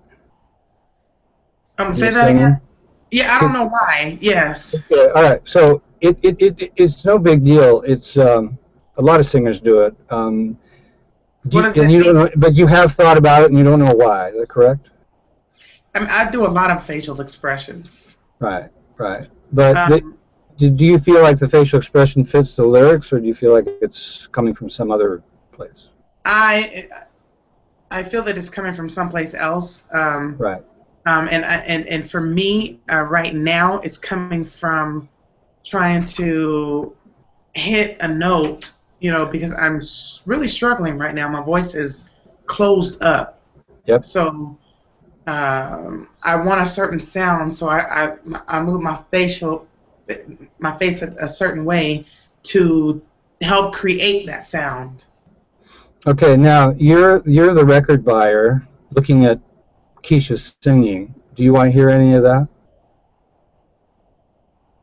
Say that again? Yeah, I don't know why. Yes. Okay, all right. So it's no big deal. It's a lot of singers do it. What does that mean? Don't know, but you have thought about it and you don't know why. Is that correct? I do a lot of facial expressions. Right. But do you feel like the facial expression fits the lyrics, or do you feel like it's coming from some other place? I feel that it's coming from someplace else. Right. And for me, right now, it's coming from trying to hit a note, because I'm really struggling right now. My voice is closed up. Yep. So I want a certain sound, so I move my face a certain way to help create that sound. Okay, now you're the record buyer looking at Keysha singing. Do you want to hear any of that?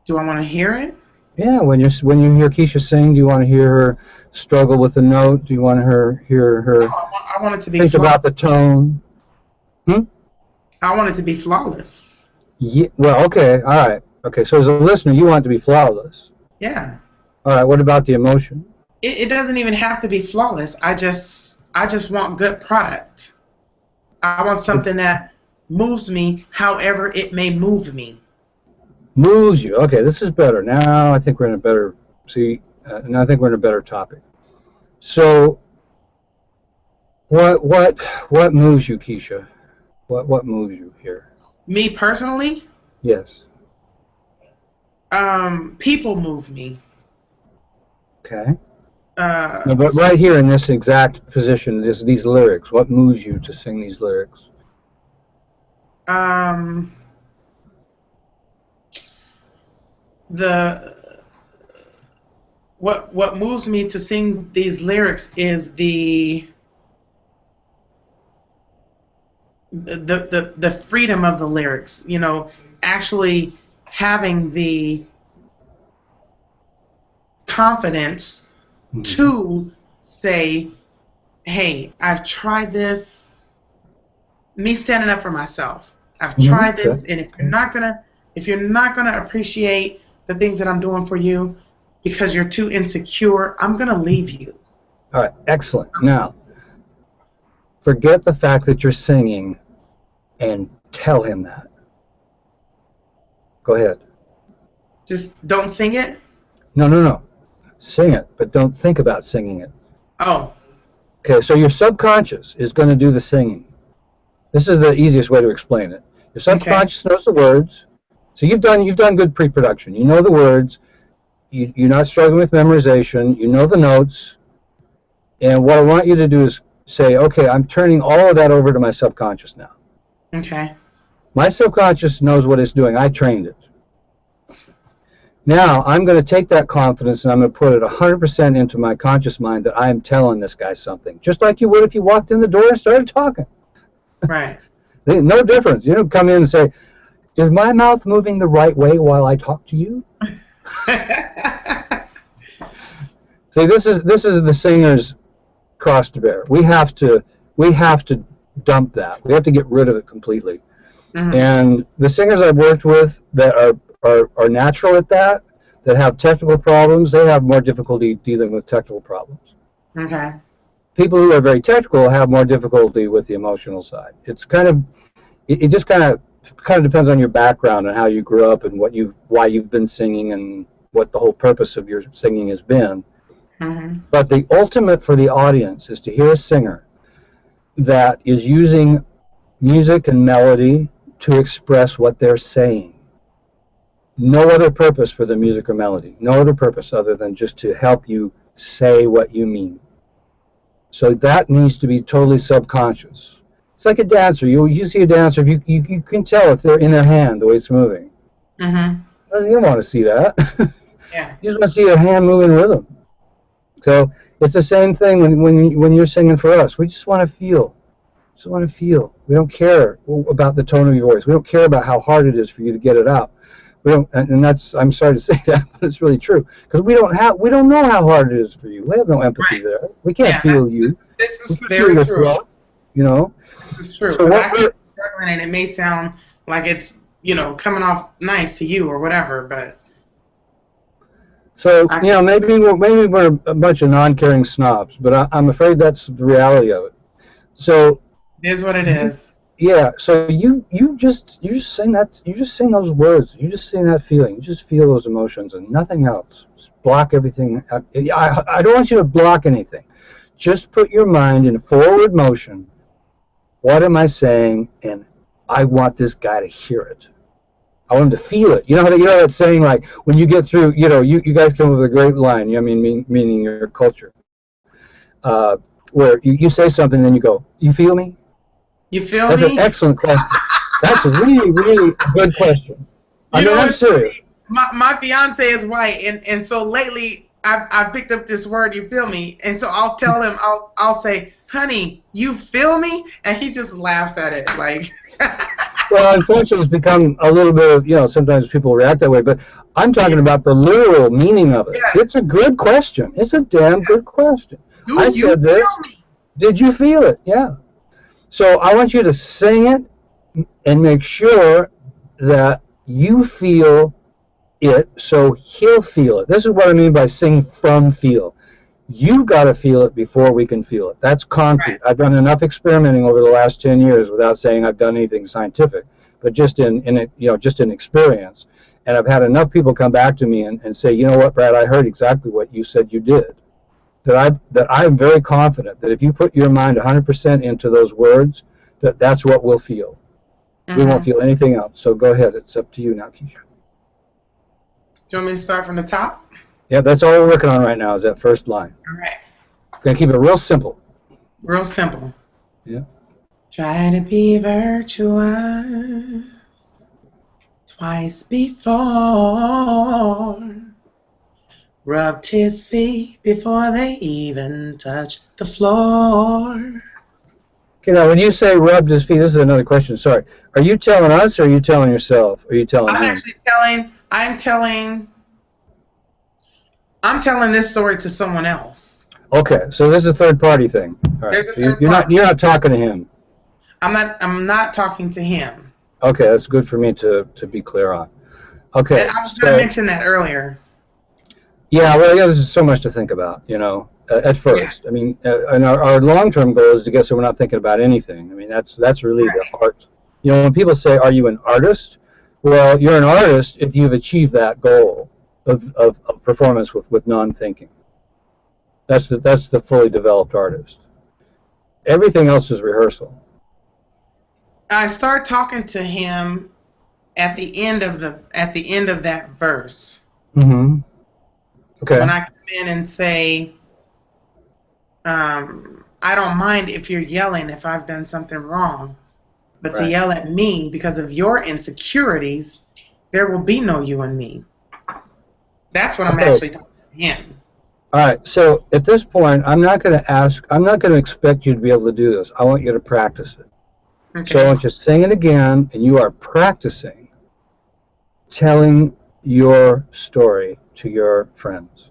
Do I want to hear it? Yeah, when you hear Keysha sing, do you want to hear her struggle with the note? Do you want to hear her I want it to be think about the tone? I want it to be flawless. Yeah, well, okay, all right. Okay, so as a listener, you want it to be flawless. Yeah. All right, what about the emotion? It doesn't even have to be flawless. I just want good product. I want something that moves me however it may move me. Moves you. Okay, this is better. Now I think we're in a better now I think we're in a better topic. So what moves you, Keysha? What moves you here? Me personally? Yes. People move me. Okay. No, but right here in this exact position, these lyrics, what moves you to sing these lyrics? What moves me to sing these lyrics is the freedom of the lyrics, actually having the confidence to say, hey, I've tried this. Me standing up for myself. I've tried this, and if you're not gonna appreciate the things that I'm doing for you because you're too insecure, I'm gonna leave you. All right, excellent. Now, forget the fact that you're singing and tell him that. Go ahead. Just don't sing it? No. Sing it, but don't think about singing it. Oh. Okay, so your subconscious is going to do the singing. This is the easiest way to explain it. Your subconscious knows the words. So you've done good pre-production. You know the words. You're not struggling with memorization. You know the notes. And what I want you to do is say, okay, I'm turning all of that over to my subconscious now. Okay. My subconscious knows what it's doing. I trained it. Now, I'm going to take that confidence and I'm going to put it 100% into my conscious mind that I am telling this guy something. Just like you would if you walked in the door and started talking. Right. No difference. You don't come in and say, is my mouth moving the right way while I talk to you? See, this is the singer's cross to bear. We have to dump that. We have to get rid of it completely. Mm-hmm. And the singers I've worked with that are natural at that have technical problems, they have more difficulty dealing with technical problems. Okay. People who are very technical have more difficulty with the emotional side. It's it just kind of depends on your background and how you grew up and why you've been singing and what the whole purpose of your singing has been. Mm-hmm. But the ultimate for the audience is to hear a singer that is using music and melody to express what they're saying. No other purpose for the music or melody. No other purpose other than just to help you say what you mean. So that needs to be totally subconscious. It's like a dancer. You see a dancer, you can tell if they're in their hand, the way it's moving. Mm-hmm. You don't want to see that. Yeah. You just want to see a hand move in rhythm. So it's the same thing when you're singing for us. We just want to feel. Just want to feel. We don't care about the tone of your voice. We don't care about how hard it is for you to get it out. We don't, and that's, I'm sorry to say that, but it's really true, because we don't know how hard it is for you. We have no empathy there. We can't feel you. This is very true. Flow, you know. This is true. So I'm struggling, and it may sound like it's coming off nice to you or whatever, but. So maybe we're a bunch of non-caring snobs, but I'm afraid that's the reality of it. So. It is what it is. Yeah, so you just sing that, you just sing those words, you just sing that feeling, you just feel those emotions and nothing else. Just block everything. I don't want you to block anything. Just put your mind in forward motion. What am I saying? And I want this guy to hear it. I want him to feel it. You know that saying, like when you get through, you guys come up with a great line. Meaning your culture, where you say something, and then you go, "You feel me?" You feel me? That's an excellent question. That's a really, really good question. I'm serious. My fiance is white, and so lately I've picked up this word, you feel me? And so I'll tell him, I'll say, honey, you feel me? And he just laughs at it, like. Well, unfortunately, it's become a little bit of, sometimes people react that way, but I'm talking about the literal meaning of it. Yeah. It's a good question. It's a damn good question. I said this. Did you feel it? Yeah. So I want you to sing it and make sure that you feel it so he'll feel it. This is what I mean by sing from feel. You got to feel it before we can feel it. That's concrete. Right. I've done enough experimenting over the last 10 years without saying I've done anything scientific, but just just in experience. And I've had enough people come back to me and say, you know what, Brad, I heard exactly what you said you did. That I'm very confident that if you put your mind 100% into those words, that's what we'll feel. Mm-hmm. We won't feel anything else. So go ahead. It's up to you now, Keysha. Do you want me to start from the top? Yeah, that's all we're working on right now is that first line. All right. We're going to keep it real simple. Real simple. Yeah. Try to be virtuous twice before. Rubbed his feet before they even touched the floor. Okay, now when you say rubbed his feet, this is another question. Sorry. Are you telling us or are you telling yourself? Or are you telling him? I'm telling this story to someone else. Okay, so this is a third party thing. All right. So you're not talking to him. I'm not talking to him. Okay, that's good for me to be clear on. Okay. And I was going to mention that earlier. Yeah, well, there's so much to think about, at first. Yeah. I mean, and our long-term goal is to get so we're not thinking about anything. I mean, that's really right. The art. When people say, are you an artist? Well, you're an artist if you've achieved that goal of performance with non-thinking. That's the fully developed artist. Everything else is rehearsal. I start talking to him at the end of that verse. Mm-hmm. Okay. When I come in and say, I don't mind if you're yelling if I've done something wrong. But to Right. yell at me because of your insecurities, there will be no you and me. That's what I'm Okay. actually talking to him. All right. So at this point, I'm not going to expect you to be able to do this. I want you to practice it. So I Okay. want you to sing it again, and you are practicing telling your story to your friends,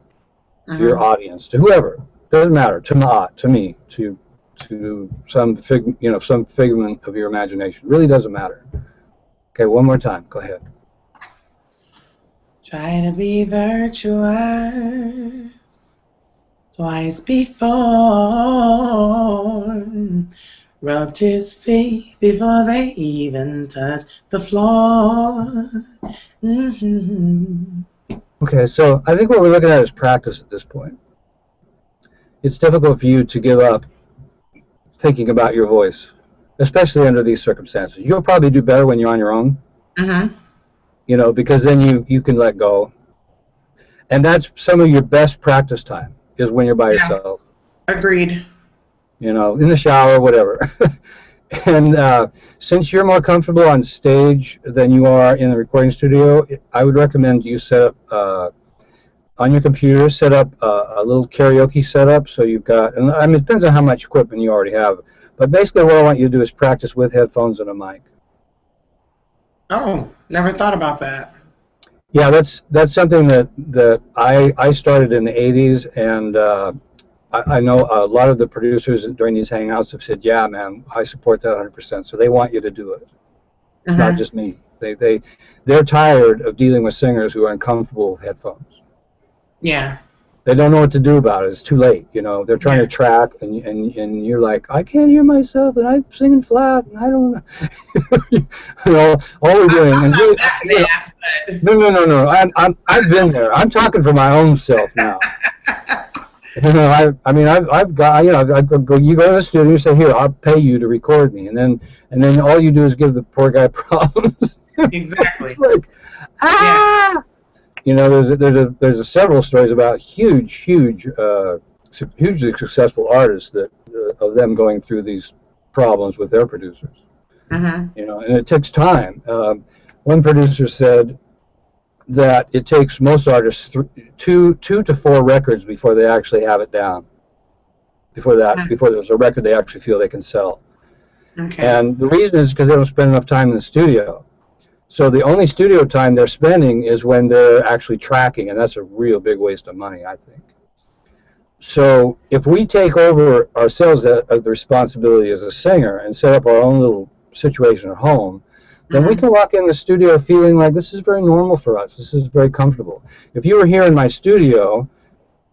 to your Mm-hmm. audience, to whoever. Doesn't matter. To me, to some some figment of your imagination. Really doesn't matter. Okay, one more time. Go ahead. Try to be virtuous twice before. Rubbed his feet before they even touched the floor. Mm-hmm. Okay, so I think what we're looking at is practice at this point. It's difficult for you to give up thinking about your voice, especially under these circumstances. You'll probably do better when you're on your own, Mm-hmm. because then you can let go. And that's some of your best practice time is when you're by Yeah. yourself, Agreed. in the shower, whatever. And since you're more comfortable on stage than you are in the recording studio, I would recommend you set up on your computer, set up a little karaoke setup. So you've got, and I mean, it depends on how much equipment you already have. But basically, what I want you to do is practice with headphones and a mic. Oh, never thought about that. Yeah, that's something that I started in the '80s, and I know a lot of the producers during these hangouts have said, "Yeah, man, I support that 100%." So they want you to do it. It's not Mm-hmm. just me. They're tired of dealing with singers who are uncomfortable with headphones. Yeah. They don't know what to do about it. It's too late. They're trying Yeah. to track, and you're like, I can't hear myself, and I'm singing flat, and I don't know. All we're doing, I'm and not really, that bad, but no. I've been there. I'm talking for my own self now. I mean, I've got, you go to the studio, you say, here, I'll pay you to record me, and then all you do is give the poor guy problems. exactly. It's like, Yeah. ah. There's several stories about hugely successful artists that of them going through these problems with their producers. Mm-hmm. And it takes time. One producer said that it takes most artists two to four records before they actually have it down. Before there's a record they actually feel they can sell. Okay. And the reason is because they don't spend enough time in the studio. So the only studio time they're spending is when they're actually tracking, and that's a real big waste of money, I think. So if we take over ourselves the responsibility as a singer and set up our own little situation at home, then we Mm-hmm. can walk in the studio feeling like this is very normal for us. This is very comfortable. If you were here in my studio,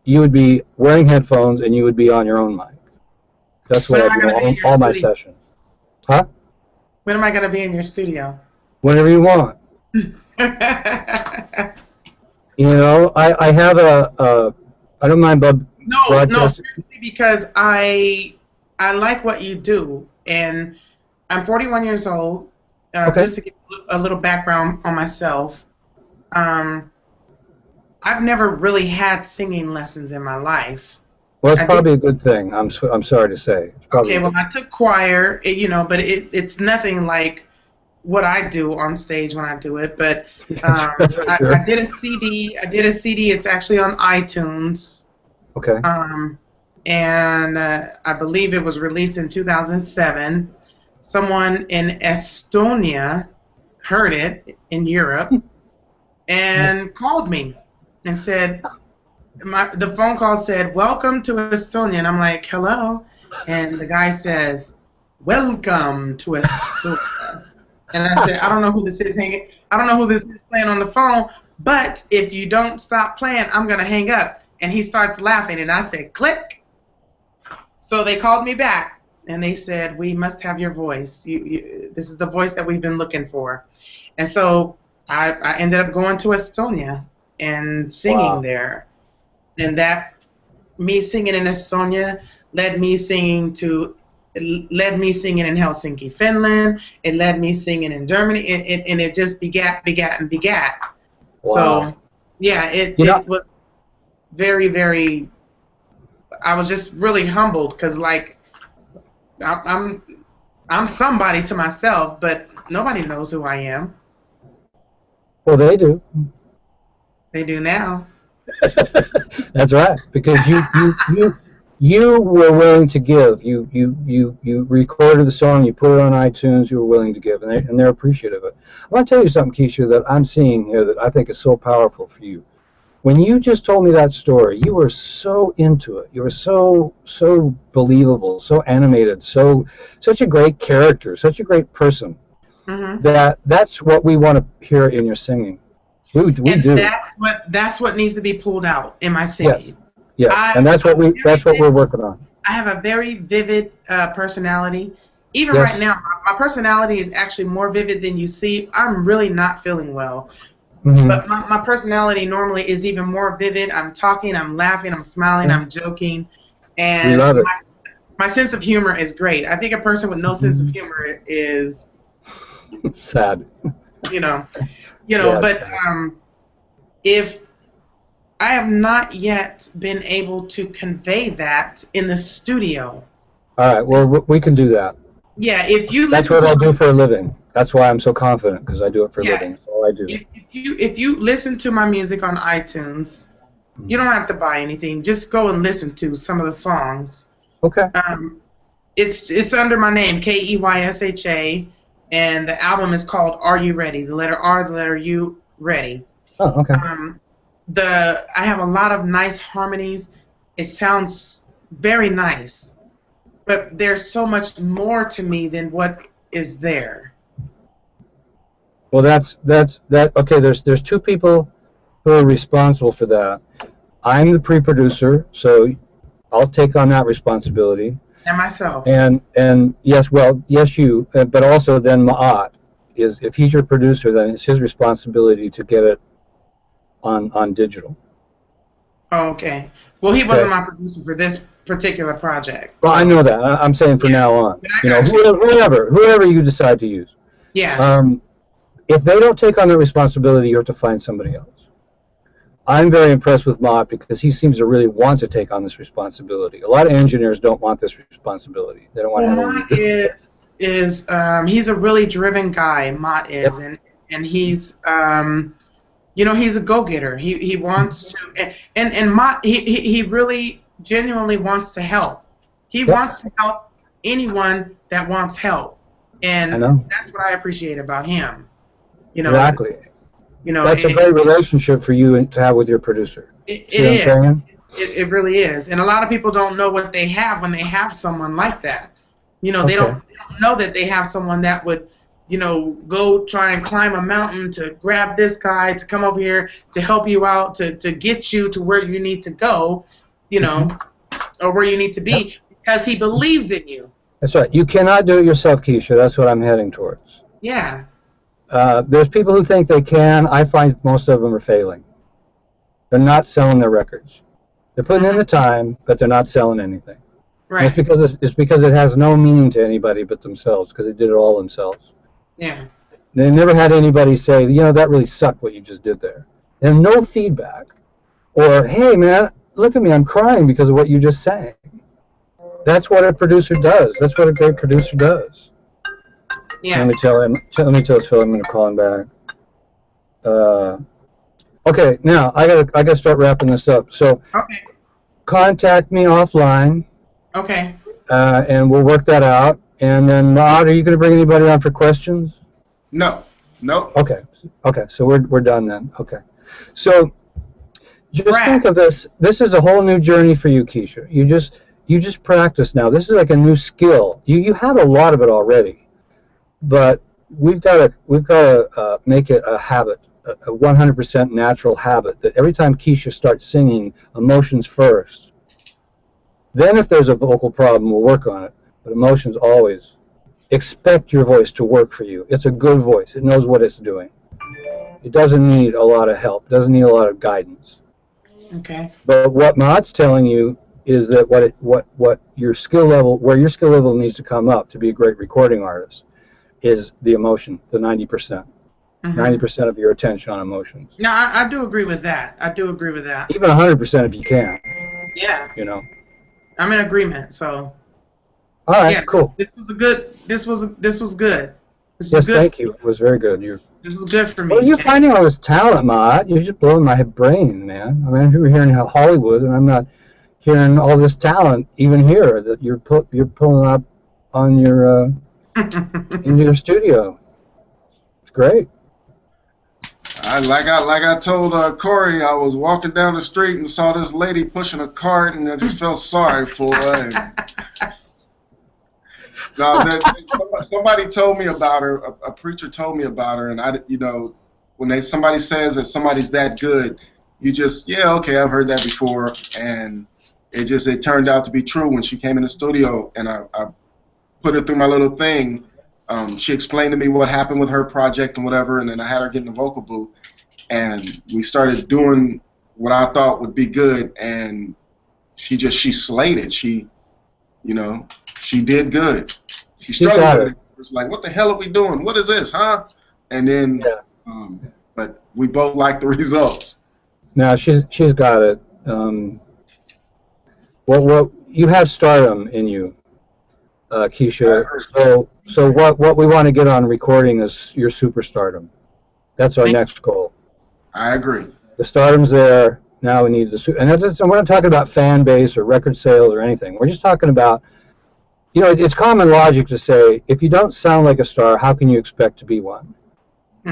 you would be wearing headphones and you would be on your own mic. That's When what am I I do going to be in your all my studio? sessions. Huh? When am I going to be in your studio? Whenever you want. I have I don't mind No, broadcasting. seriously, because I like what you do, and I'm 41 years old. Okay. Just to give a little background on myself, um, I've never really had singing lessons in my life. Well, it's I did. probably a good thing. I'm sorry to say. It's probably Okay, a well, good I took choir, but it's nothing like what I do on stage when I do it. But thing. That's right I there. did a CD. I did a CD. It's actually on iTunes. Okay. And I believe it was released in 2007. Someone in Estonia heard it in Europe and called me and said, the phone call said, "Welcome to Estonia." And I'm like, "Hello." And the guy says, "Welcome to Estonia." And I said, "I don't know who this is hanging. I don't know who this is playing on the phone, but if you don't stop playing, I'm going to hang up." And he starts laughing, and I said, "Click." So they called me back, and they said, "We must have your voice. This is the voice that we've been looking for." And so I ended up going to Estonia and singing Wow. there. And that, me singing in Estonia, led me singing in Helsinki, Finland. It led me singing in Germany, and it just begat, and begat. Wow. So, yeah, You know, it was very, very. I was just really humbled because, like, I'm I'm somebody to myself, but nobody knows who I am. Well, they do. They do now. That's right, because you were willing to give. You recorded the song, you put it on iTunes. You were willing to give, and they're appreciative of it. I want to tell you something, Keysha, that I'm seeing here that I think is so powerful for you. When you just told me that story, you were so into it. You were so believable, so animated, such a great character, such a great person. Hmm. That's what we want to hear in your singing. We And do. that's what needs to be pulled out in my Yes. singing. Yes. I And that's what I'm very we're vivid. working on. I have a very vivid personality. Even right Yes. now, my personality is actually more vivid than you see. I'm really not feeling well. Hmm. But my personality normally is even more vivid. I'm talking, I'm laughing, I'm smiling, I'm joking. We And love it. my sense of humor is great. I think a person with no sense of Mhm. humor is, Sad. you know, Yeah, it's but sad. if I have not yet been able to convey that in the studio. All right. Well, we can do that. Yeah, if you That's listen what to I my do for a living. That's why I'm so confident, because I do it for a yeah, living. That's all I do. if you listen to my music on iTunes, you don't have to buy anything. Just go and listen to some of the songs. Okay. Um, it's under my name, Keysha, and the album is called Are You Ready? The letter R, the letter U, ready. Oh, okay. Um, I have a lot of nice harmonies. It sounds very nice, but there's so much more to me than what is there. Well, that. Okay. There's two people who are responsible for that. I'm the pre-producer, so I'll take on that responsibility. And myself. And yes, well, yes, you, but also then Ma'at is, if he's your producer, then it's his responsibility to get it on digital. Oh, okay. Well, he Okay. wasn't my producer for this particular project, Well, I so know that. I'm saying from yeah. now on, But I got you. whoever you decide to use. Yeah. Um, if they don't take on the responsibility, you have to find somebody else. I'm very impressed with Mott because he seems to really want to take on this responsibility. A lot of engineers don't want this responsibility. They don't want Well, to have anything Mott to do with it. is he's a really driven guy. Mott Yep. is, and he's he's a go-getter. He wants to, and Mott he really genuinely wants to help. He Yep. wants to help anyone that wants help, I and know. that's what I appreciate about him. Exactly. That's a It, great relationship for you to have with your producer. See it what I'm is. saying? It really is. And a lot of people don't know what they have when they have someone like that. They Okay. don't know that they have someone that would, go try and climb a mountain to grab this guy to come over here to help you out, to get you to where you need to go, or where you need to Yep. be because he believes in you. That's right. You cannot do it yourself, Keisha. That's what I'm heading towards. Yeah. There's people who think they can. I find most of them are failing. They're not selling their records. They're putting in Mhm. the time, but they're not selling anything. And Right. it's because it has no meaning to anybody but themselves, because they did it all themselves. Yeah. They never had anybody say, that really sucked what you just did there. And no feedback. Or, hey, man, look at me, I'm crying because of what you just sang. That's what a producer does. That's what a great producer does. Yeah. Let me tell Phil I'm going to call him back. Okay, now I gotta start wrapping this up. So Okay. contact me offline, Okay. and we'll work that out. And then, Maud, are you going to bring anybody on for questions? No. Nope. Okay. Okay. So we're done then. Okay. So just Brad. think of this. This is a whole new journey for you, Keisha. You just practice now. This is like a new skill. You have a lot of it already, but we've got to make it a habit, a 100% natural habit. That every time Keisha starts singing, emotions first. Then if there's a vocal problem, we'll work on it. But emotions always. Expect your voice to work for you. It's a good voice. It knows what it's doing. It doesn't need a lot of help. It doesn't need a lot of guidance. Okay. But what Matt's telling you is that what your skill level, where your skill level needs to come up to be a great recording artist, is the emotion, the 90%. 90% of your attention on emotions. No, I do agree with that. I do agree with that. Even 100% if you can. Yeah. You know. I'm in agreement. So. All right, Yeah, cool. this was good. This was good. This Yes, was good. thank you. It was very good. This was good for me. Well, you're finding all this talent, Mott. You're just blowing my brain, man. I mean, we're hearing Hollywood, and I'm not hearing all this talent even here that you're pulling up on your into your studio. It's great. Like I told Corey, I was walking down the street and saw this lady pushing a cart, and I just felt sorry for her. And, no, somebody told me about her. A preacher told me about her, and when somebody says that somebody's that good, you just okay, I've heard that before, and it turned out to be true when she came in the studio, and I put her through my little thing. She explained to me what happened with her project and whatever, and then I had her get in the vocal booth, and we started doing what I thought would be good, and she slayed it. She did good. She struggled with it. It was like, what the hell are we doing? What is this, huh? And then, but we both like the results. No, she's got it. What you have stardom in you, Keysha. So what we want to get on recording is your superstardom. That's our next goal. I agree. The stardom's there. Now we need and we're not talking about fan base or record sales or anything. We're just talking about, it's common logic to say, if you don't sound like a star, how can you expect to be one?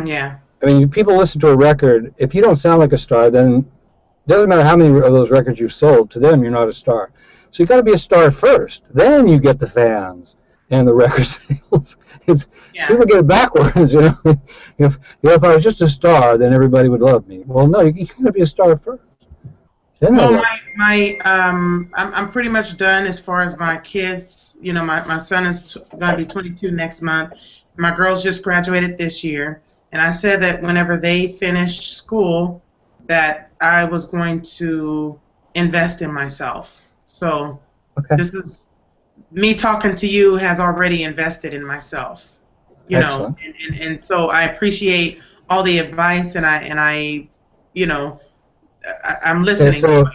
Yeah. I mean, people listen to a record. If you don't sound like a star, then it doesn't matter how many of those records you've sold. To them, you're not a star. So you got to be a star first. Then you get the fans and the record sales. People get it backwards, If I was just a star, then everybody would love me. Well, no, you got to be a star first. Then I'm pretty much done as far as my kids. My son is going to be 22 next month. My girls just graduated this year, and I said that whenever they finish school, that I was going to invest in myself. So This is me talking to you has already invested in myself. And so I appreciate all the advice, and I'm listening. Okay, so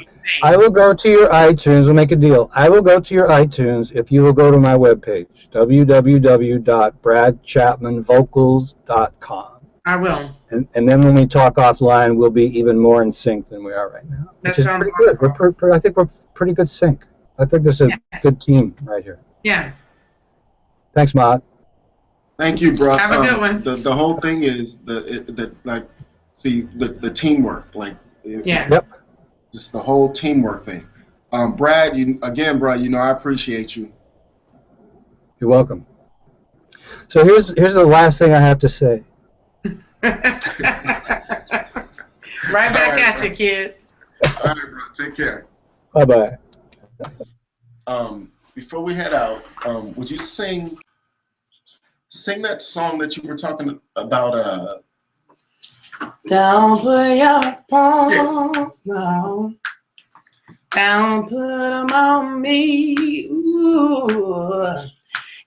I will go to your iTunes. We'll make a deal. I will go to your iTunes if you will go to my webpage, www.bradchapmanvocals.com. I will. And then when we talk offline, we'll be even more in sync than we are right now. That which sounds is pretty wonderful. good. I think we're pretty good sync. I think there's a good team right here. Yeah. Thanks, Mott. Thank you, bro. Have a good one. The whole thing is the teamwork. Yep. Just the whole teamwork thing. Brad, bro, I appreciate you. You're welcome. So here's the last thing I have to say. Right back at you, kid. All right, bro. Take care. Bye-bye. Before we head out, would you sing that song that you were talking about? Don't put your paws now. Don't put them on me. Ooh.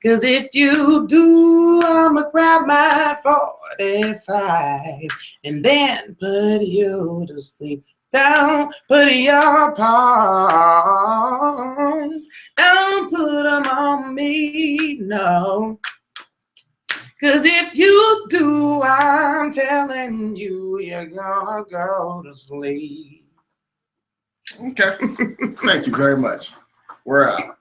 'Cause if you do, I'ma grab my 45 and then put you to sleep. Don't put your paws, don't put them on me, no. 'Cause if you do, I'm telling you, you're gonna go to sleep. Okay. Thank you very much. We're out.